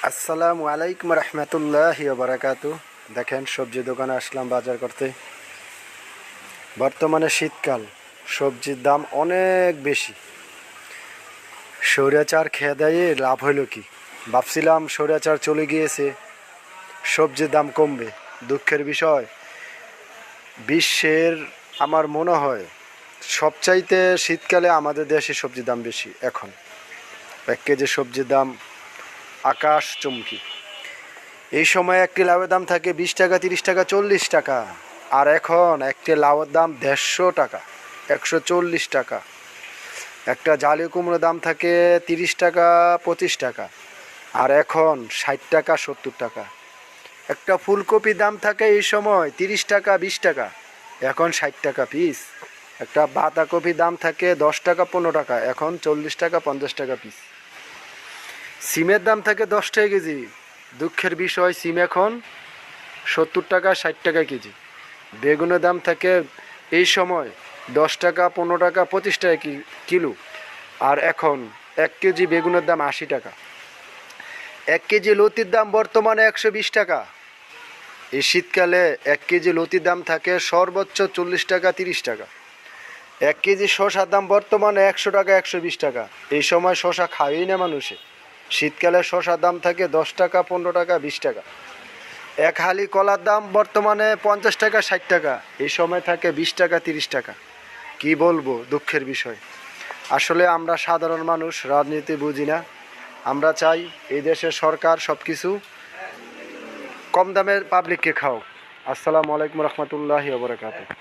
আসসালামু আলাইকুম রহমতুল্লাহি বারাকাতু। দেখেন সবজি দোকানে আসলাম বাজার করতে। বর্তমানে শীতকাল, সবজির দাম অনেক বেশি। স্বৈরাচার খেয়ে দেয়ে লাভ হইল কি? ভাবছিলাম স্বৈরাচার চলে গিয়েছে, সবজির দাম কমবে। দুঃখের বিষয়, বিশ্বের আমার মনে হয় সবচাইতে শীতকালে আমাদের দেশে সবজির দাম বেশি। এখন 1 কেজি সবজির দাম আকাশ চুম্বি। এই সময় একটি লাউয়ের দাম থাকে 20 টাকা, 30 টাকা, 40 টাকা। আর এখন একটি লাউয়ের দাম 150 টাকা, 140 টাকা। একটা জালি কুমড়োর দাম থাকে 30 টাকা, 25 টাকা। আর এখন 60 টাকা, 70 টাকা। একটা ফুলকপির দাম থাকে এই সময় 30 টাকা, 20 টাকা, এখন 60 টাকা পিস। একটা বাঁধাকপির দাম থাকে 10 টাকা, 15 টাকা, এখন 40 টাকা, 50 টাকা পিস। সিমের দাম থাকে 10 টাকা কেজি। দুঃখের বিষয়, সিম এখন 70 টাকা, 60 টাকা কেজি। বেগুনের দাম থাকে এই সময় 10 টাকা, 15 টাকা, 25 টাকা কিলো। আর এখন 1 কেজি বেগুনের দাম 80 টাকা। 1 কেজি লতির দাম বর্তমানে 120 টাকা। এই শীতকালে 1 কেজি লতির দাম থাকে সর্বোচ্চ 40 টাকা, 30 টাকা। 1 কেজি শসার দাম বর্তমানে 100 টাকা, 120 টাকা। এই সময় শসা খাওয়াই না মানুষে। শীতকালে শসার দাম থাকে 10 টাকা, 15 টাকা, 20 টাকা। এক হালি কলার দাম বর্তমানে 50 টাকা, 60 টাকা। এই সময় থাকে 20 টাকা, 30 টাকা। কি বলবো, দুঃখের বিষয়। আসলে আমরা সাধারণ মানুষ, রাজনীতি বুঝি না। আমরা চাই এই দেশের সরকার সব কিছু কম দামের পাবলিককে খাও। আসসালামু আলাইকুম রহমতুল্লাহি ওয়া বারাকাতুহু।